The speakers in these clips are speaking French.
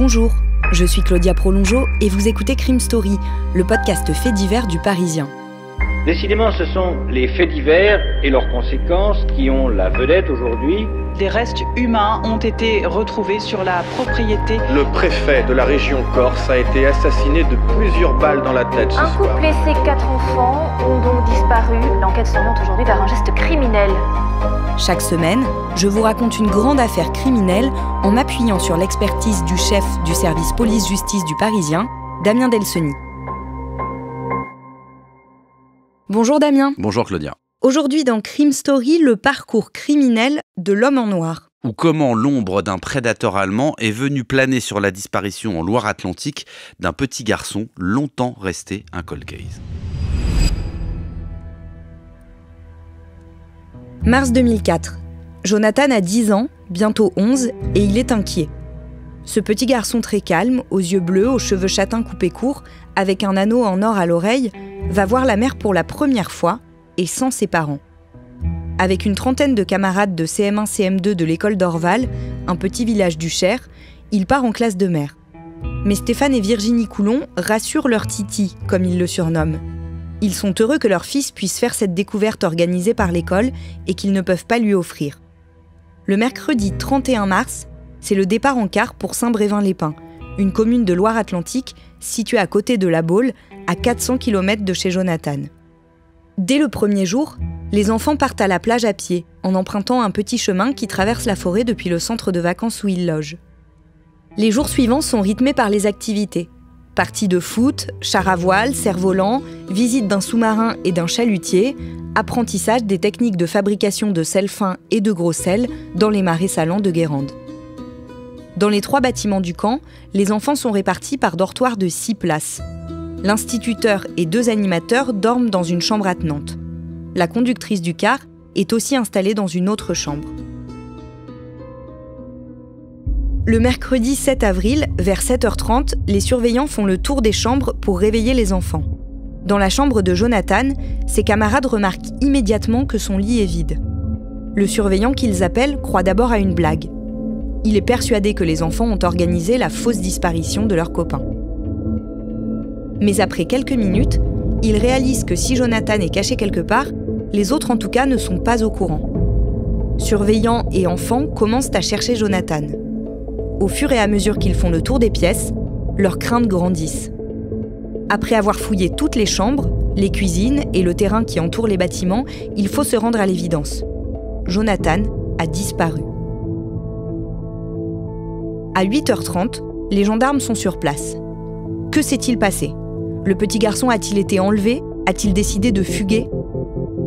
Bonjour, je suis Claudia Prolongeau et vous écoutez Crime Story, le podcast fait divers du Parisien. Décidément, ce sont les faits divers et leurs conséquences qui ont la vedette aujourd'hui. Des restes humains ont été retrouvés sur la propriété. Le préfet de la région Corse a été assassiné de plusieurs balles dans la tête ce soir. Un couple et ses 4 enfants ont donc disparu. L'enquête s'oriente aujourd'hui vers un geste criminel. Chaque semaine, je vous raconte une grande affaire criminelle en m'appuyant sur l'expertise du chef du service police-justice du Parisien, Damien Delceni. Bonjour Damien. Bonjour Claudia. Aujourd'hui dans Crime Story, le parcours criminel de l'homme en noir. Ou comment l'ombre d'un prédateur allemand est venue planer sur la disparition en Loire-Atlantique d'un petit garçon longtemps resté un cold case. Mars 2004. Jonathan a 10 ans, bientôt 11, et il est inquiet. Ce petit garçon très calme, aux yeux bleus, aux cheveux châtains coupés courts, avec un anneau en or à l'oreille, va voir la mère pour la première fois, et sans ses parents. Avec une trentaine de camarades de CM1, CM2 de l'école d'Orval, un petit village du Cher, il part en classe de mer. Mais Stéphane et Virginie Coulon rassurent leur Titi, comme ils le surnomment. Ils sont heureux que leur fils puisse faire cette découverte organisée par l'école et qu'ils ne peuvent pas lui offrir. Le mercredi 31 mars, c'est le départ en car pour Saint-Brévin-les-Pins, une commune de Loire-Atlantique située à côté de La Baule, à 400 km de chez Jonathan. Dès le premier jour, les enfants partent à la plage à pied, en empruntant un petit chemin qui traverse la forêt depuis le centre de vacances où ils logent. Les jours suivants sont rythmés par les activités. Parties de foot, char à voile, cerf-volant, visite d'un sous-marin et d'un chalutier, apprentissage des techniques de fabrication de sel fin et de gros sel dans les marais salants de Guérande. Dans les 3 bâtiments du camp, les enfants sont répartis par dortoir de 6 places. L'instituteur et 2 animateurs dorment dans une chambre attenante. La conductrice du car est aussi installée dans une autre chambre. Le mercredi 7 avril, vers 7h30, les surveillants font le tour des chambres pour réveiller les enfants. Dans la chambre de Jonathan, ses camarades remarquent immédiatement que son lit est vide. Le surveillant qu'ils appellent croit d'abord à une blague. Il est persuadé que les enfants ont organisé la fausse disparition de leur copain. Mais après quelques minutes, il réalise que si Jonathan est caché quelque part, les autres en tout cas ne sont pas au courant. Surveillants et enfants commencent à chercher Jonathan. Au fur et à mesure qu'ils font le tour des pièces, leurs craintes grandissent. Après avoir fouillé toutes les chambres, les cuisines et le terrain qui entoure les bâtiments, il faut se rendre à l'évidence. Jonathan a disparu. À 8h30, les gendarmes sont sur place. Que s'est-il passé ? Le petit garçon a-t-il été enlevé ? A-t-il décidé de fuguer ?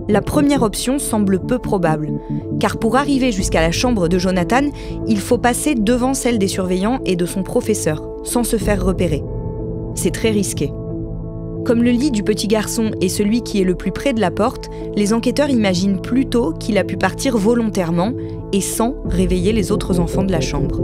La première option semble peu probable, car pour arriver jusqu'à la chambre de Jonathan, il faut passer devant celle des surveillants et de son professeur, sans se faire repérer. C'est très risqué. Comme le lit du petit garçon est celui qui est le plus près de la porte, les enquêteurs imaginent plutôt qu'il a pu partir volontairement et sans réveiller les autres enfants de la chambre.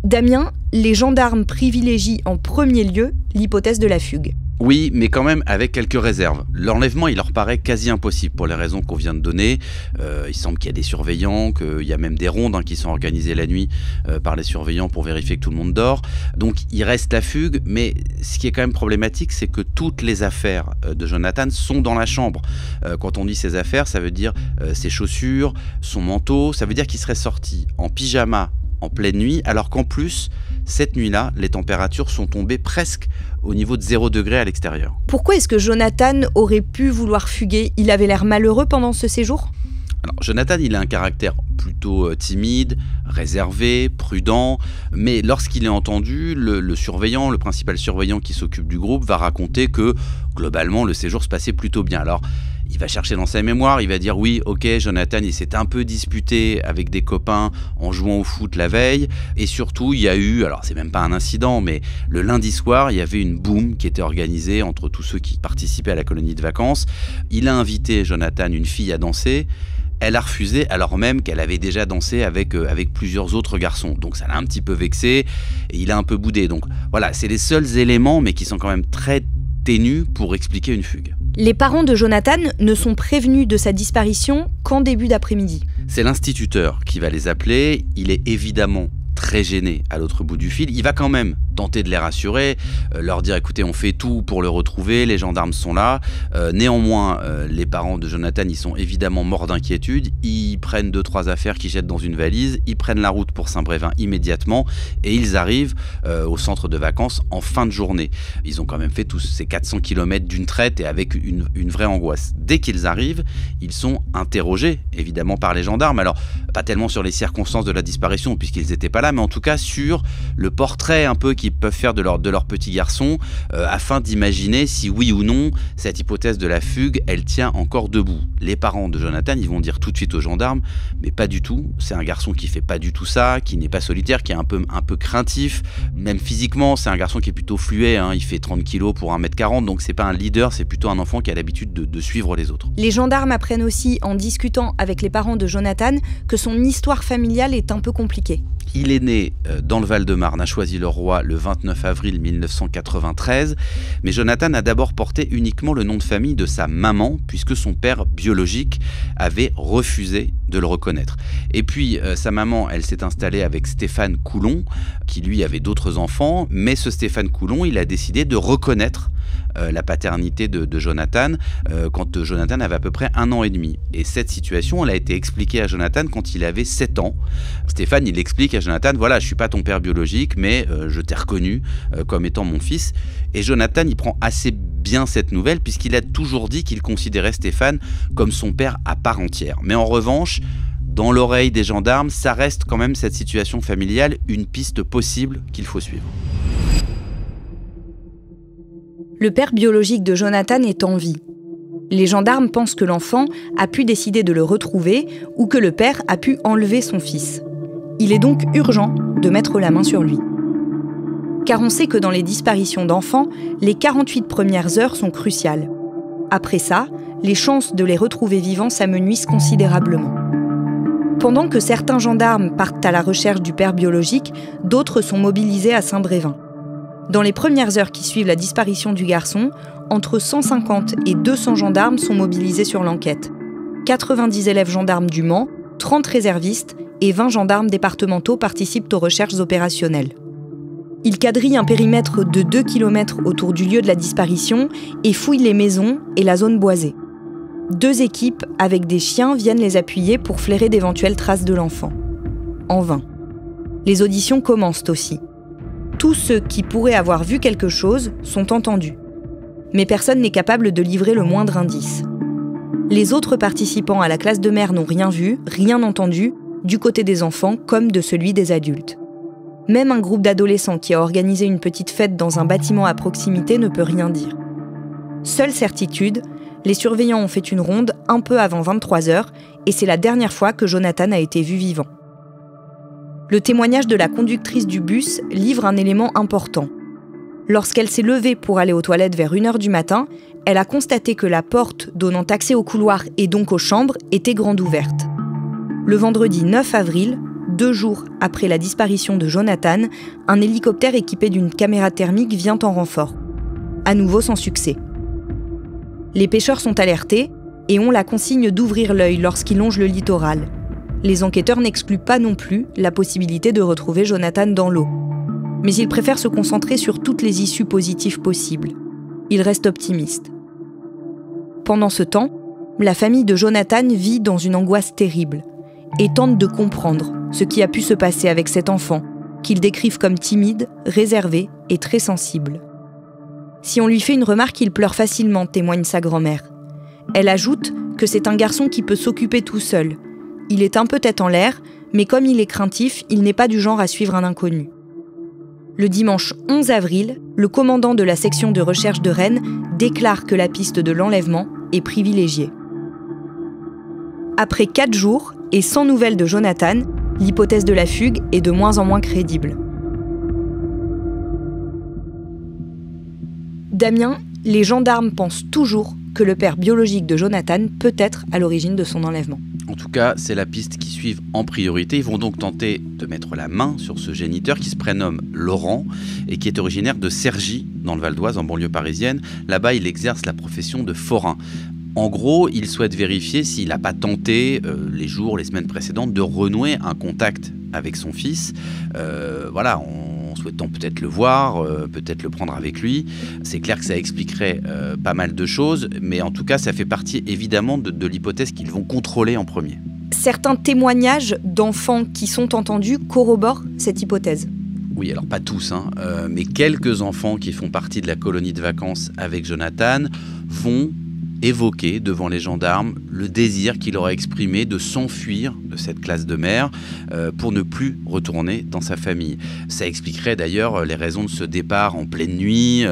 Damien, les gendarmes privilégient en premier lieu l'hypothèse de la fugue. Oui, mais quand même avec quelques réserves. L'enlèvement, il leur paraît quasi impossible pour les raisons qu'on vient de donner. Il semble qu'il y a des surveillants, qu'il y a même des rondes qui sont organisées la nuit par les surveillants pour vérifier que tout le monde dort. Donc il reste la fugue, mais ce qui est quand même problématique, c'est que toutes les affaires de Jonathan sont dans la chambre. Quand on dit ses affaires, ça veut dire ses chaussures, son manteau, ça veut dire qu'il serait sorti en pyjama en pleine nuit, alors qu'en plus, cette nuit-là, les températures sont tombées presque au niveau de 0 degré à l'extérieur. Pourquoi est-ce que Jonathan aurait pu vouloir fuguer ? Il avait l'air malheureux pendant ce séjour ? Alors, Jonathan, il a un caractère plutôt timide, réservé, prudent, mais lorsqu'il est entendu, le surveillant, le principal surveillant qui s'occupe du groupe, va raconter que, globalement, le séjour se passait plutôt bien. Alors, il va chercher dans sa mémoire, il va dire oui, ok, Jonathan, il s'est un peu disputé avec des copains en jouant au foot la veille, et surtout, il y a eu, alors c'est même pas un incident, mais le lundi soir, il y avait une boum qui était organisée entre tous ceux qui participaient à la colonie de vacances. Il a invité Jonathan, une fille, à danser. Elle a refusé alors même qu'elle avait déjà dansé avec plusieurs autres garçons. Donc ça l'a un petit peu vexé et il a un peu boudé. Donc voilà, c'est les seuls éléments, mais qui sont quand même très ténue pour expliquer une fugue. Les parents de Jonathan ne sont prévenus de sa disparition qu'en début d'après-midi. C'est l'instituteur qui va les appeler. Il est évidemment très gêné à l'autre bout du fil. Il va quand même tenter de les rassurer, leur dire écoutez, on fait tout pour le retrouver, les gendarmes sont là. Néanmoins, les parents de Jonathan, ils sont évidemment morts d'inquiétude. Ils prennent 2-3 affaires qu'ils jettent dans une valise, ils prennent la route pour Saint-Brévin immédiatement et ils arrivent au centre de vacances en fin de journée. Ils ont quand même fait tous ces 400 km d'une traite et avec une vraie angoisse. Dès qu'ils arrivent, ils sont interrogés évidemment par les gendarmes. Alors, pas tellement sur les circonstances de la disparition puisqu'ils n'étaient pas là, mais en tout cas sur le portrait un peu qu'ils peuvent faire de leur petit garçon afin d'imaginer si oui ou non cette hypothèse de la fugue, elle tient encore debout. Les parents de Jonathan, ils vont dire tout de suite aux gendarmes, mais pas du tout, c'est un garçon qui fait pas du tout ça, qui n'est pas solitaire, qui est un peu craintif, même physiquement, c'est un garçon qui est plutôt fluet, hein, il fait 30 kg pour 1m40, donc c'est pas un leader, c'est plutôt un enfant qui a l'habitude de suivre les autres. Les gendarmes apprennent aussi, en discutant avec les parents de Jonathan, que son histoire familiale est un peu compliquée. Il est né dans le Val-de-Marne, à Choisy-le-Roi, le 29 avril 1993, mais Jonathan a d'abord porté uniquement le nom de famille de sa maman, puisque son père biologique avait refusé de le reconnaître. Et puis, sa maman, elle s'est installée avec Stéphane Coulon, qui lui avait d'autres enfants, mais ce Stéphane Coulon, il a décidé de reconnaître la paternité de Jonathan quand Jonathan avait à peu près 1 an et demi. Et cette situation, elle a été expliquée à Jonathan quand il avait 7 ans. Stéphane, il explique à Jonathan, voilà, je suis pas ton père biologique, mais je t'ai reconnu comme étant mon fils. Et Jonathan, il prend assez bien cette nouvelle puisqu'il a toujours dit qu'il considérait Stéphane comme son père à part entière. Mais en revanche, dans l'oreille des gendarmes, ça reste quand même cette situation familiale une piste possible qu'il faut suivre. Le père biologique de Jonathan est en vie. Les gendarmes pensent que l'enfant a pu décider de le retrouver ou que le père a pu enlever son fils. Il est donc urgent de mettre la main sur lui. Car on sait que dans les disparitions d'enfants, les 48 premières heures sont cruciales. Après ça, les chances de les retrouver vivants s'amenuisent considérablement. Pendant que certains gendarmes partent à la recherche du père biologique, d'autres sont mobilisés à Saint-Brévin. Dans les premières heures qui suivent la disparition du garçon, entre 150 et 200 gendarmes sont mobilisés sur l'enquête. 90 élèves gendarmes du Mans, 30 réservistes et 20 gendarmes départementaux participent aux recherches opérationnelles. Ils quadrillent un périmètre de 2 km autour du lieu de la disparition et fouillent les maisons et la zone boisée. 2 équipes avec des chiens viennent les appuyer pour flairer d'éventuelles traces de l'enfant. En vain. Les auditions commencent aussi. Tous ceux qui pourraient avoir vu quelque chose sont entendus. Mais personne n'est capable de livrer le moindre indice. Les autres participants à la classe de mer n'ont rien vu, rien entendu, du côté des enfants comme de celui des adultes. Même un groupe d'adolescents qui a organisé une petite fête dans un bâtiment à proximité ne peut rien dire. Seule certitude, les surveillants ont fait une ronde un peu avant 23h et c'est la dernière fois que Jonathan a été vu vivant. Le témoignage de la conductrice du bus livre un élément important. Lorsqu'elle s'est levée pour aller aux toilettes vers 1h du matin, elle a constaté que la porte donnant accès au couloir et donc aux chambres était grande ouverte. Le vendredi 9 avril, 2 jours après la disparition de Jonathan, un hélicoptère équipé d'une caméra thermique vient en renfort. À nouveau sans succès. Les pêcheurs sont alertés et ont la consigne d'ouvrir l'œil lorsqu'ils longent le littoral. Les enquêteurs n'excluent pas non plus la possibilité de retrouver Jonathan dans l'eau. Mais ils préfèrent se concentrer sur toutes les issues positives possibles. Ils restent optimistes. Pendant ce temps, la famille de Jonathan vit dans une angoisse terrible et tente de comprendre ce qui a pu se passer avec cet enfant, qu'ils décrivent comme timide, réservé et très sensible. Si on lui fait une remarque, il pleure facilement, témoigne sa grand-mère. Elle ajoute que c'est un garçon qui peut s'occuper tout seul. Il est un peu tête en l'air, mais comme il est craintif, il n'est pas du genre à suivre un inconnu. Le dimanche 11 avril, le commandant de la section de recherche de Rennes déclare que la piste de l'enlèvement est privilégiée. Après 4 jours et sans nouvelles de Jonathan, l'hypothèse de la fugue est de moins en moins crédible. Damien, les gendarmes pensent toujours que le père biologique de Jonathan peut être à l'origine de son enlèvement. En tout cas, c'est la piste qu'ils suivent en priorité. Ils vont donc tenter de mettre la main sur ce géniteur qui se prénomme Laurent et qui est originaire de Cergy, dans le Val d'Oise, en banlieue parisienne. Là-bas, il exerce la profession de forain. En gros, il souhaite vérifier s'il n'a pas tenté, les semaines précédentes, de renouer un contact avec son fils. En souhaitant peut-être le voir, peut-être le prendre avec lui. C'est clair que ça expliquerait pas mal de choses, mais en tout cas, ça fait partie évidemment de l'hypothèse qu'ils vont contrôler en premier. Certains témoignages d'enfants qui sont entendus corroborent cette hypothèse. Oui, alors pas tous, mais quelques enfants qui font partie de la colonie de vacances avec Jonathan vont évoquer devant les gendarmes le désir qu'il aurait exprimé de s'enfuir de cette classe de mer pour ne plus retourner dans sa famille. Ça expliquerait d'ailleurs les raisons de ce départ en pleine nuit,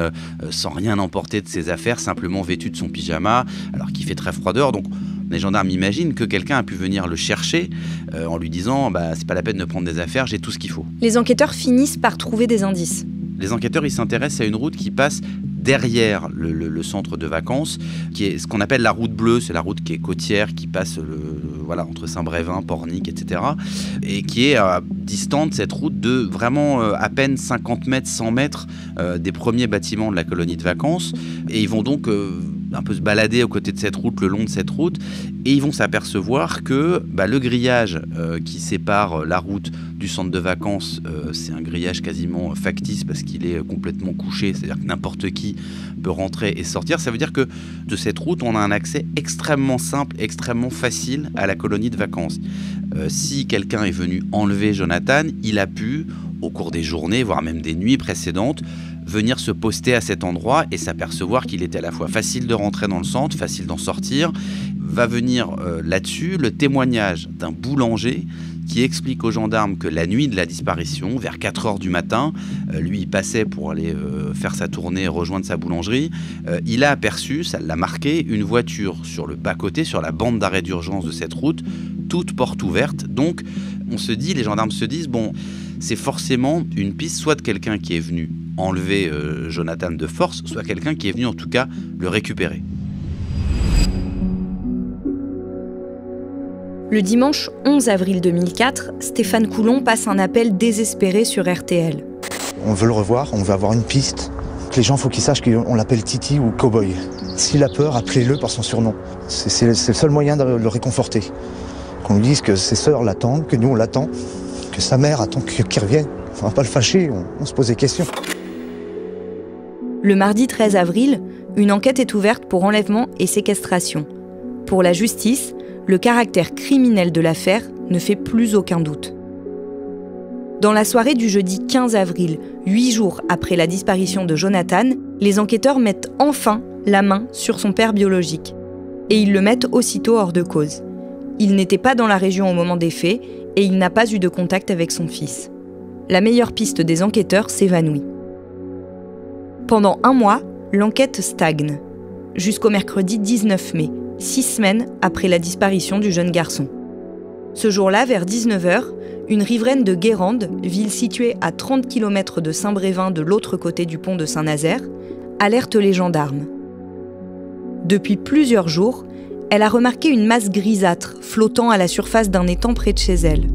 sans rien emporter de ses affaires, simplement vêtu de son pyjama, alors qu'il fait très froid dehors. Donc les gendarmes imaginent que quelqu'un a pu venir le chercher en lui disant c'est pas la peine de prendre des affaires, j'ai tout ce qu'il faut. Les enquêteurs finissent par trouver des indices. Les enquêteurs ils s'intéressent à une route qui passe derrière le centre de vacances, qui est ce qu'on appelle la route bleue. C'est la route qui est côtière, qui passe entre Saint-Brévin, Pornic, etc. Et qui est distante, cette route, de vraiment à peine 50 mètres, 100 mètres des premiers bâtiments de la colonie de vacances. Et ils vont donc un peu se balader aux côtés de cette route, le long de cette route, et ils vont s'apercevoir que le grillage qui sépare la route du centre de vacances, c'est un grillage quasiment factice parce qu'il est complètement couché, c'est-à-dire que n'importe qui peut rentrer et sortir. Ça veut dire que de cette route, on a un accès extrêmement simple, extrêmement facile à la colonie de vacances. Si quelqu'un est venu enlever Jonathan, il a pu, au cours des journées, voire même des nuits précédentes, venir se poster à cet endroit et s'apercevoir qu'il était à la fois facile de rentrer dans le centre, facile d'en sortir. Va venir là-dessus le témoignage d'un boulanger qui explique aux gendarmes que la nuit de la disparition, vers 4h du matin, lui il passait pour aller faire sa tournée et rejoindre sa boulangerie, il a aperçu, ça l'a marqué, une voiture sur le bas-côté, sur la bande d'arrêt d'urgence de cette route, toute porte ouverte. Donc les gendarmes se disent, c'est forcément une piste soit de quelqu'un qui est venu enlever Jonathan de force, soit quelqu'un qui est venu en tout cas le récupérer. Le dimanche 11 avril 2004, Stéphane Coulon passe un appel désespéré sur RTL. On veut le revoir, on veut avoir une piste. Les gens, il faut qu'ils sachent qu'on l'appelle Titi ou Cowboy. S'il a peur, appelez-le par son surnom. C'est le seul moyen de le réconforter. Qu'on lui dise que ses sœurs l'attendent, que nous on l'attend, que sa mère attend qu'il revienne. On ne va pas le fâcher, on se pose des questions. Le mardi 13 avril, une enquête est ouverte pour enlèvement et séquestration. Pour la justice, le caractère criminel de l'affaire ne fait plus aucun doute. Dans la soirée du jeudi 15 avril, 8 jours après la disparition de Jonathan, les enquêteurs mettent enfin la main sur son père biologique. Et ils le mettent aussitôt hors de cause. Il n'était pas dans la région au moment des faits et il n'a pas eu de contact avec son fils. La meilleure piste des enquêteurs s'évanouit. Pendant 1 mois, l'enquête stagne. Jusqu'au mercredi 19 mai, 6 semaines après la disparition du jeune garçon. Ce jour-là, vers 19h, une riveraine de Guérande, ville située à 30 km de Saint-Brévin de l'autre côté du pont de Saint-Nazaire, alerte les gendarmes. Depuis plusieurs jours, elle a remarqué une masse grisâtre flottant à la surface d'un étang près de chez elle.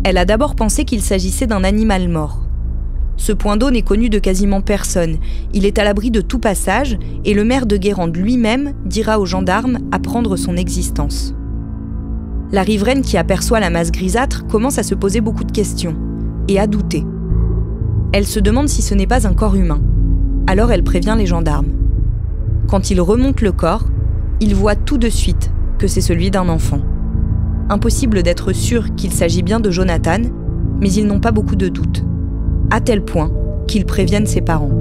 Elle a d'abord pensé qu'il s'agissait d'un animal mort. Ce point d'eau n'est connu de quasiment personne. Il est à l'abri de tout passage et le maire de Guérande lui-même dira aux gendarmes apprendre son existence. La riveraine qui aperçoit la masse grisâtre commence à se poser beaucoup de questions et à douter. Elle se demande si ce n'est pas un corps humain. Alors elle prévient les gendarmes. Quand ils remontent le corps, ils voient tout de suite que c'est celui d'un enfant. Impossible d'être sûr qu'il s'agit bien de Jonathan, mais ils n'ont pas beaucoup de doutes. À tel point qu'ils préviennent ses parents.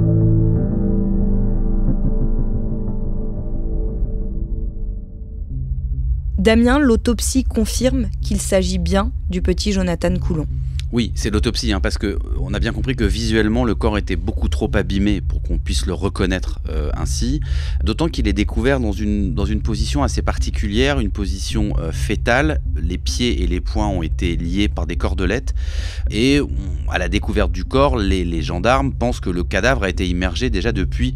Damien, l'autopsie confirme qu'il s'agit bien du petit Jonathan Coulon. Oui, c'est l'autopsie, parce qu'on a bien compris que visuellement, le corps était beaucoup trop abîmé pour qu'on puisse le reconnaître ainsi. D'autant qu'il est découvert dans une position assez particulière, une position fétale. Les pieds et les poings ont été liés par des cordelettes. Et à la découverte du corps, les gendarmes pensent que le cadavre a été immergé déjà depuis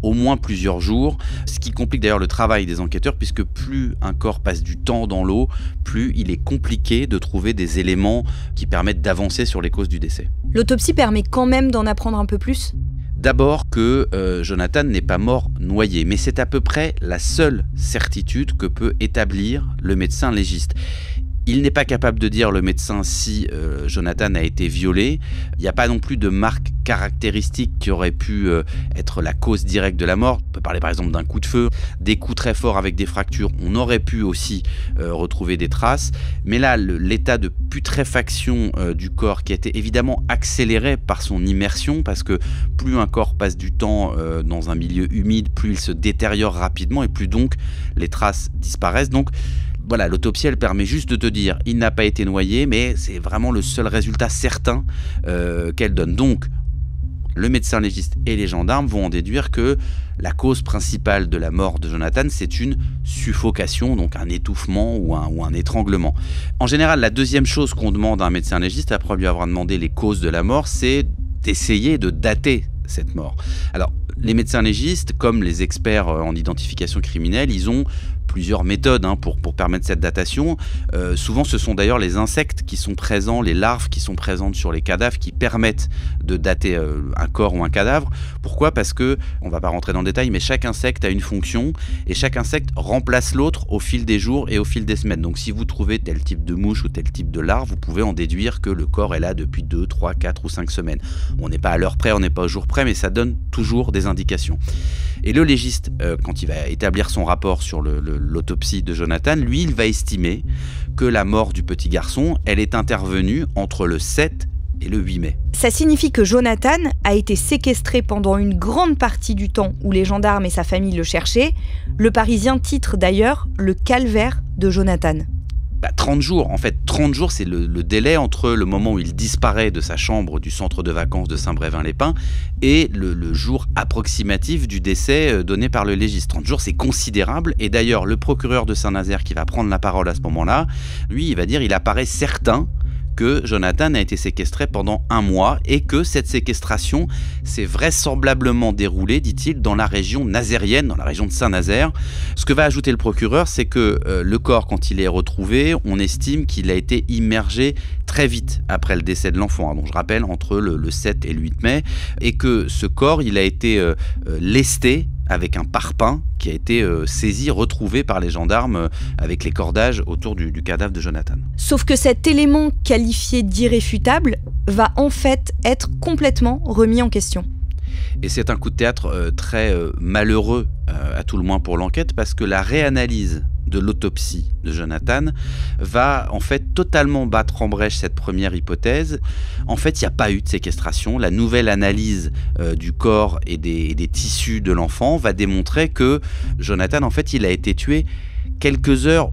au moins plusieurs jours, ce qui complique d'ailleurs le travail des enquêteurs, puisque plus un corps passe du temps dans l'eau, plus il est compliqué de trouver des éléments qui permettent d'avancer sur les causes du décès. L'autopsie permet quand même d'en apprendre un peu plus ? D'abord que Jonathan n'est pas mort noyé, mais c'est à peu près la seule certitude que peut établir le médecin légiste. Il n'est pas capable de dire, le médecin, si Jonathan a été violé. Il n'y a pas non plus de marque caractéristique qui aurait pu être la cause directe de la mort. On peut parler par exemple d'un coup de feu, des coups très forts avec des fractures. On aurait pu aussi retrouver des traces. Mais là, l'état de putréfaction du corps, qui a été évidemment accéléré par son immersion, parce que plus un corps passe du temps dans un milieu humide, plus il se détériore rapidement et plus donc les traces disparaissent. Donc voilà, l'autopsie, elle permet juste de te dire il n'a pas été noyé, mais c'est vraiment le seul résultat certain qu'elle donne. Donc, le médecin légiste et les gendarmes vont en déduire que la cause principale de la mort de Jonathan, c'est une suffocation, donc un étouffement ou un étranglement. En général, la deuxième chose qu'on demande à un médecin légiste, après lui avoir demandé les causes de la mort, c'est d'essayer de dater cette mort. Alors, les médecins légistes, comme les experts en identification criminelle, ils ont plusieurs méthodes pour permettre cette datation. Souvent, ce sont d'ailleurs les insectes qui sont présents, les larves qui sont présentes sur les cadavres qui permettent de dater un corps ou un cadavre. Pourquoi ? Parce que, on ne va pas rentrer dans le détail, mais chaque insecte a une fonction et chaque insecte remplace l'autre au fil des jours et au fil des semaines. Donc si vous trouvez tel type de mouche ou tel type de larve, vous pouvez en déduire que le corps est là depuis 2, 3, 4 ou 5 semaines. On n'est pas à l'heure près, on n'est pas au jour près, mais ça donne toujours des indications. Et le légiste, quand il va établir son rapport sur l'autopsie de Jonathan, lui, il va estimer que la mort du petit garçon, elle est intervenue entre le 7 et le 8 mai. Ça signifie que Jonathan a été séquestré pendant une grande partie du temps où les gendarmes et sa famille le cherchaient. Le Parisien titre d'ailleurs « Le calvaire de Jonathan ». 30 jours, en fait, 30 jours, c'est le délai entre le moment où il disparaît de sa chambre du centre de vacances de Saint-Brévin-les-Pins et le jour approximatif du décès donné par le légiste. 30 jours, c'est considérable. Et d'ailleurs, le procureur de Saint-Nazaire qui va prendre la parole à ce moment-là, lui, il va dire, il apparaît certain que Jonathan a été séquestré pendant 1 mois et que cette séquestration s'est vraisemblablement déroulée, dit-il, dans la région nazérienne, dans la région de Saint-Nazaire. Ce que va ajouter le procureur, c'est que le corps, quand il est retrouvé, on estime qu'il a été immergé très vite après le décès de l'enfant, donc je rappelle, entre le 7 et le 8 mai, et que ce corps, il a été lesté avec un parpaing qui a été saisi, retrouvé par les gendarmes avec les cordages autour du cadavre de Jonathan. Sauf que cet élément qualifié d'irréfutable va en fait être complètement remis en question. Et c'est un coup de théâtre très malheureux, à tout le moins pour l'enquête, parce que la réanalyse de l'autopsie de Jonathan va en fait totalement battre en brèche cette première hypothèse. En fait, il n'y a pas eu de séquestration. La nouvelle analyse du corps et des tissus de l'enfant va démontrer que Jonathan, en fait, il a été tué quelques heures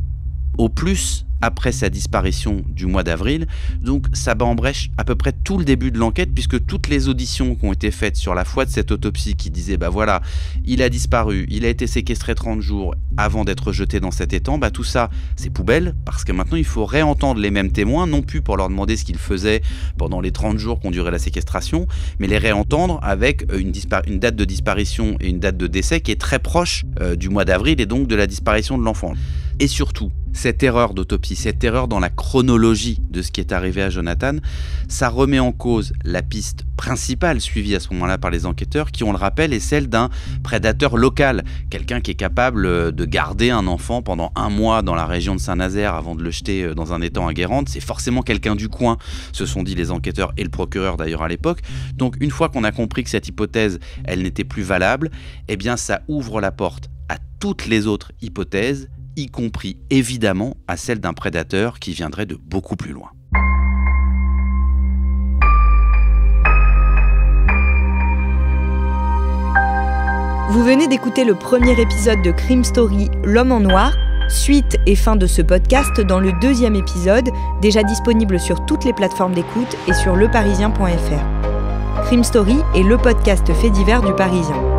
au plus après sa disparition du mois d'avril. Donc ça bat en brèche à peu près tout le début de l'enquête, puisque toutes les auditions qui ont été faites sur la foi de cette autopsie qui disait voilà, il a disparu, il a été séquestré 30 jours avant d'être jeté dans cet étang, tout ça c'est poubelle, parce que maintenant il faut réentendre les mêmes témoins, non plus pour leur demander ce qu'ils faisaient pendant les 30 jours qu'ont duré la séquestration, mais les réentendre avec une date de disparition et une date de décès qui est très proche du mois d'avril et donc de la disparition de l'enfant. Et surtout, cette erreur d'autopsie, cette erreur dans la chronologie de ce qui est arrivé à Jonathan, ça remet en cause la piste principale suivie à ce moment-là par les enquêteurs, qui, on le rappelle, est celle d'un prédateur local, quelqu'un qui est capable de garder un enfant pendant 1 mois dans la région de Saint-Nazaire avant de le jeter dans un étang à Guérande. C'est forcément quelqu'un du coin, se sont dit les enquêteurs et le procureur d'ailleurs à l'époque. Donc une fois qu'on a compris que cette hypothèse, elle n'était plus valable, eh bien ça ouvre la porte à toutes les autres hypothèses, y compris évidemment à celle d'un prédateur qui viendrait de beaucoup plus loin. Vous venez d'écouter le premier épisode de Crime Story, L'Homme en Noir, suite et fin de ce podcast dans le 2e épisode, déjà disponible sur toutes les plateformes d'écoute et sur leparisien.fr. Crime Story est le podcast fait divers du Parisien.